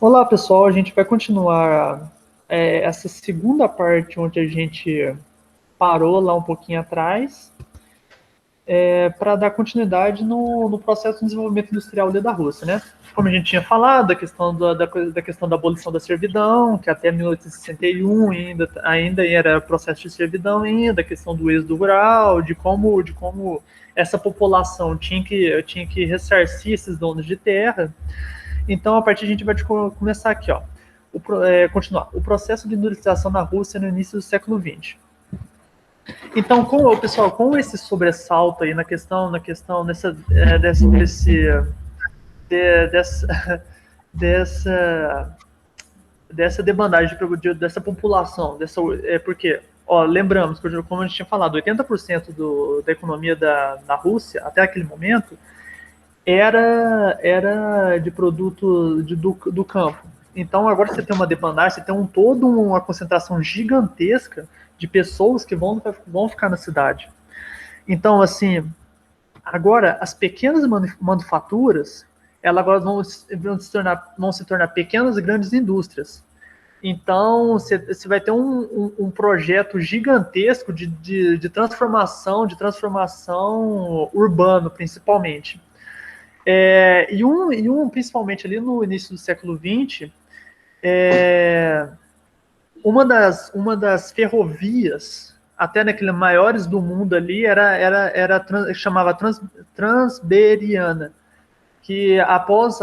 Olá, pessoal. A gente vai continuar essa segunda parte onde a gente parou lá um pouquinho atrás, para dar continuidade no processo de desenvolvimento industrial ali da Rússia, né? Como a gente tinha falado, a questão da questão da abolição da servidão, que até 1861 ainda era processo de servidão ainda, a questão do êxodo rural, de como essa população tinha que ressarcir esses donos de terra. Então, a partir a gente vai começar aqui, ó. Continuar. O processo de industrialização na Rússia no início do século XX. Então, pessoal, com esse sobressalto aí dessa debandagem dessa população, porque, ó, lembramos, como a gente tinha falado, 80% da economia da Rússia, até aquele momento, era de produto do campo. Então, agora você tem uma debandagem, você tem toda uma concentração gigantesca de pessoas que vão ficar na cidade. Então, assim, agora, as pequenas manufaturas, elas agora vão se tornar pequenas e grandes indústrias. Então, você vai ter um projeto gigantesco de transformação urbano, principalmente. Principalmente ali no início do século XX, uma das ferrovias, até naqueles maiores do mundo ali, chamava Transiberiana, que após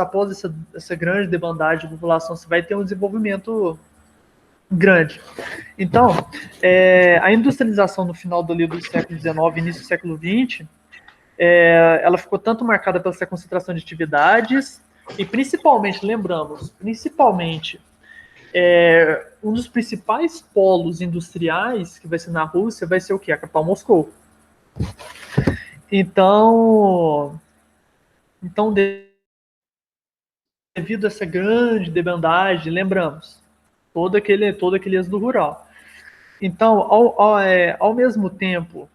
essa grande debandagem de população, você vai ter um desenvolvimento grande. Então, a industrialização no final do século XIX, início do século XX, ela ficou tanto marcada pela essa concentração de atividades e principalmente um dos principais polos industriais que vai ser na Rússia vai ser o quê? A capital Moscou. Então devido a essa grande debandagem, lembramos, todo aquele êxodo rural. Então, ao mesmo tempo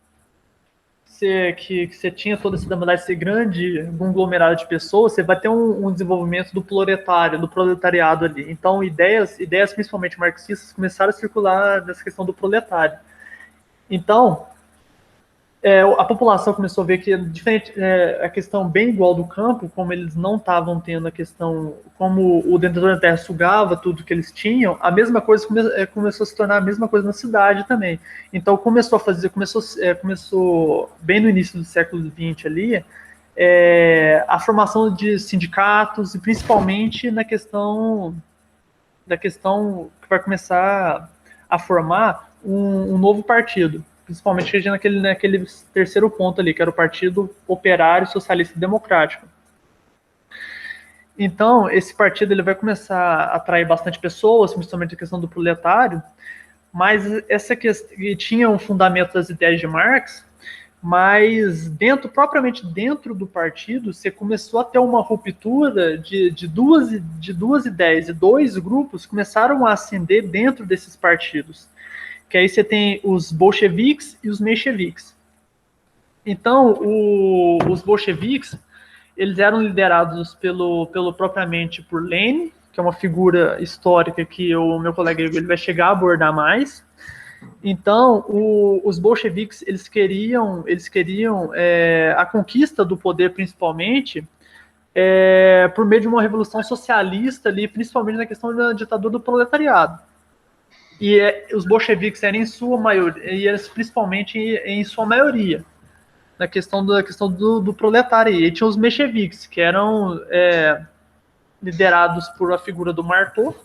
que você tinha toda essa demandagem, esse grande conglomerado de pessoas, você vai ter um desenvolvimento do proletariado ali. Então, ideias principalmente marxistas começaram a circular nessa questão do proletário. Então, a população começou a ver que a questão bem igual do campo, como eles não estavam tendo a questão, como o detentor da terra sugava tudo que eles tinham, a mesma coisa começou a se tornar a mesma coisa na cidade também. Então começou bem no início do século XX ali, a formação de sindicatos, e principalmente na questão que vai começar a formar um novo partido, principalmente naquele terceiro ponto ali, que era o Partido Operário Socialista Democrático. Então, esse partido ele vai começar a atrair bastante pessoas, principalmente a questão do proletário, mas essa questão tinha um fundamento das ideias de Marx, mas propriamente dentro do partido, você começou a ter uma ruptura de duas ideias, e dois grupos começaram a ascender dentro desses partidos, que aí você tem os bolcheviques e os mencheviques. Então, os bolcheviques, eles eram liderados propriamente por Lenin, que é uma figura histórica que o meu colega ele vai chegar a abordar mais. Então, os bolcheviques, eles queriam a conquista do poder, principalmente, por meio de uma revolução socialista ali, principalmente na questão da ditadura do proletariado. E os bolcheviques eram em sua maioria, e eles principalmente em sua maioria, na questão do proletário. E tinha os mencheviques, que eram liderados por a figura do Martov.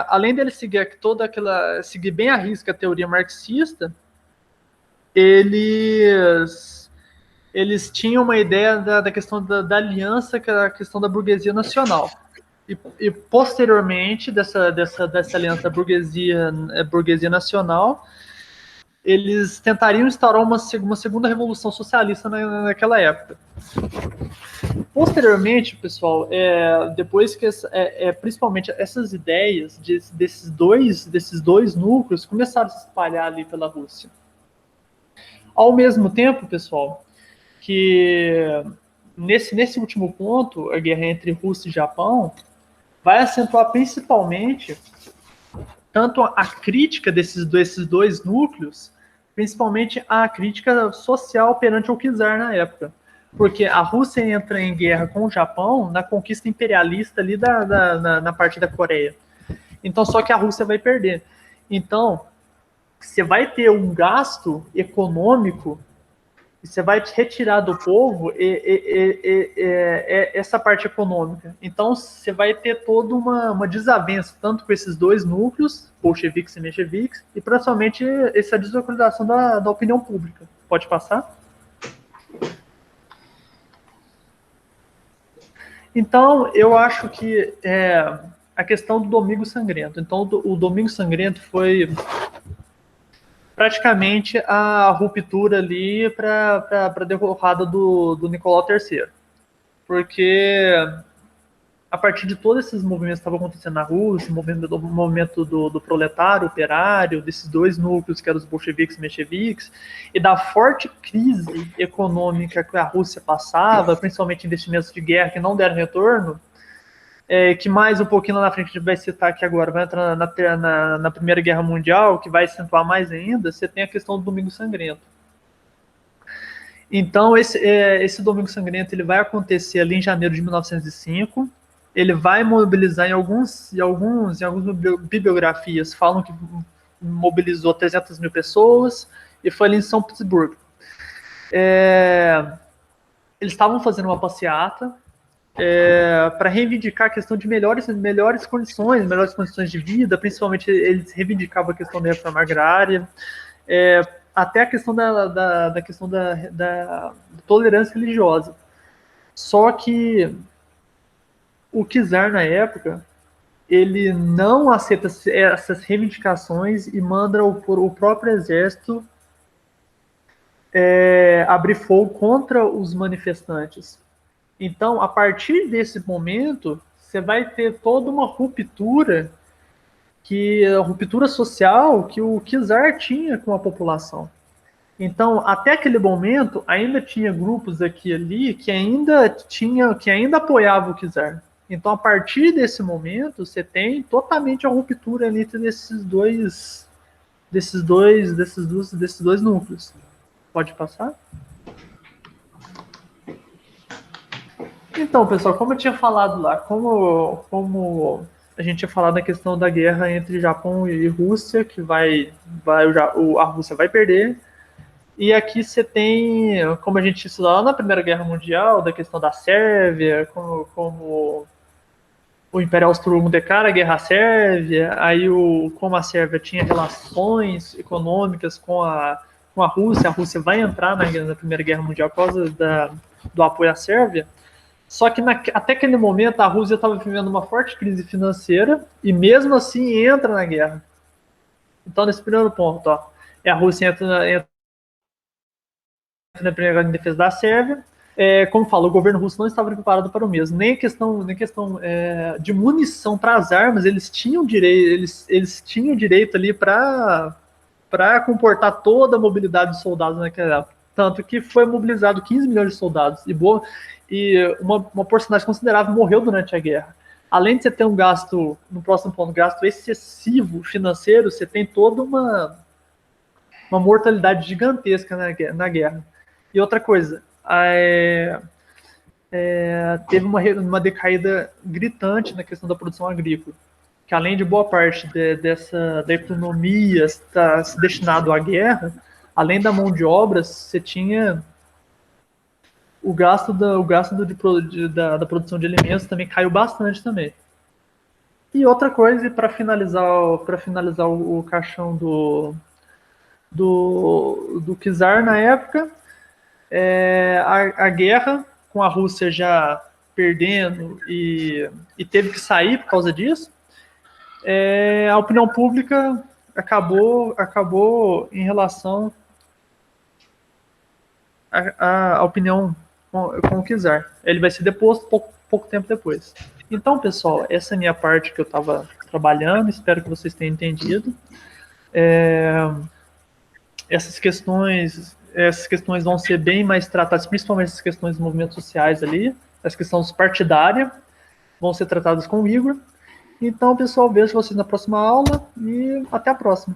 Além deles seguir bem à risca a teoria marxista, eles tinham uma ideia da questão da aliança, que era a questão da burguesia nacional. E posteriormente dessa aliança burguesia nacional, eles tentariam instaurar uma segunda revolução socialista naquela época. Posteriormente, pessoal, depois que principalmente essas ideias desses dois núcleos começaram a se espalhar ali pela Rússia. Ao mesmo tempo, pessoal, que nesse último ponto, a guerra entre Rússia e Japão vai acentuar principalmente tanto a crítica desses dois núcleos, principalmente a crítica social perante o czar na época. Porque a Rússia entra em guerra com o Japão na conquista imperialista ali na parte da Coreia. Então, só que a Rússia vai perder. Então, você vai ter um gasto econômico, você vai retirar do povo essa parte econômica. Então, você vai ter toda uma desavença, tanto com esses dois núcleos, bolcheviques e mencheviques, e principalmente essa desorganização da opinião pública. Pode passar? Então, eu acho que a questão do Domingo Sangrento. Então, o Domingo Sangrento foi praticamente a ruptura ali para a derrocada do Nicolau III. Porque a partir de todos esses movimentos que estavam acontecendo na Rússia, o movimento do proletário, operário, desses dois núcleos, que eram os bolcheviques e mencheviques, e da forte crise econômica que a Rússia passava, principalmente investimentos de guerra que não deram retorno, que mais um pouquinho lá na frente a gente vai citar aqui agora, vai entrar na Primeira Guerra Mundial, que vai acentuar mais ainda, você tem a questão do Domingo Sangrento. Então, esse Domingo Sangrento ele vai acontecer ali em janeiro de 1905, ele vai mobilizar em algumas bibliografias, falam que mobilizou 300 mil pessoas, e foi ali em São Petersburgo. Eles estavam fazendo uma passeata para reivindicar a questão de melhores condições de vida, principalmente eles reivindicavam a questão da reforma agrária, até a questão da questão da tolerância religiosa. Só que o czar, na época, ele não aceita essas reivindicações e manda o próprio exército abrir fogo contra os manifestantes. Então, a partir desse momento, você vai ter toda uma ruptura social que o czar tinha com a população. Então, até aquele momento, ainda tinha grupos aqui e ali que ainda apoiavam o czar. Então, a partir desse momento, você tem totalmente a ruptura entre desses dois núcleos. Pode passar? Então, pessoal, como eu tinha falado lá, como a gente tinha falado na questão da guerra entre Japão e Rússia, que a Rússia vai perder. E aqui você tem, como a gente estudou lá na Primeira Guerra Mundial, da questão da Sérvia, como o Império Austro-Húngaro declara a guerra à Sérvia, aí como a Sérvia tinha relações econômicas com a Rússia vai entrar na Primeira Guerra Mundial por causa do apoio à Sérvia. Só que até aquele momento a Rússia estava vivendo uma forte crise financeira e mesmo assim entra na guerra. Então, nesse primeiro ponto, a Rússia entra na primeira guerra em defesa da Sérvia. Como falo, o governo russo não estava preparado para o mesmo. Nem questão de munição para as armas, eles tinham direito ali para comportar toda a mobilidade de soldados naquela época. Tanto que foi mobilizado 15 milhões de soldados e uma porcentagem considerável morreu durante a guerra. Além de você ter um gasto, no próximo ponto, gasto excessivo financeiro, você tem toda uma mortalidade gigantesca na guerra. E outra coisa, teve uma decaída gritante na questão da produção agrícola, que além de boa parte da economia estar destinado à guerra, além da mão de obra, você tinha o gasto da produção de alimentos também caiu bastante também. E outra coisa, para finalizar o caixão do czar na época, a guerra com a Rússia já perdendo e teve que sair por causa disso, a opinião pública acabou em relação à opinião com o czar. Ele vai ser deposto pouco tempo depois. Então, pessoal, essa é a minha parte que eu estava trabalhando, espero que vocês tenham entendido. Essas questões essas questões vão ser bem mais tratadas, principalmente as questões dos movimentos sociais ali, as questões partidárias, vão ser tratadas com o Igor. Então, pessoal, vejo vocês na próxima aula e até a próxima.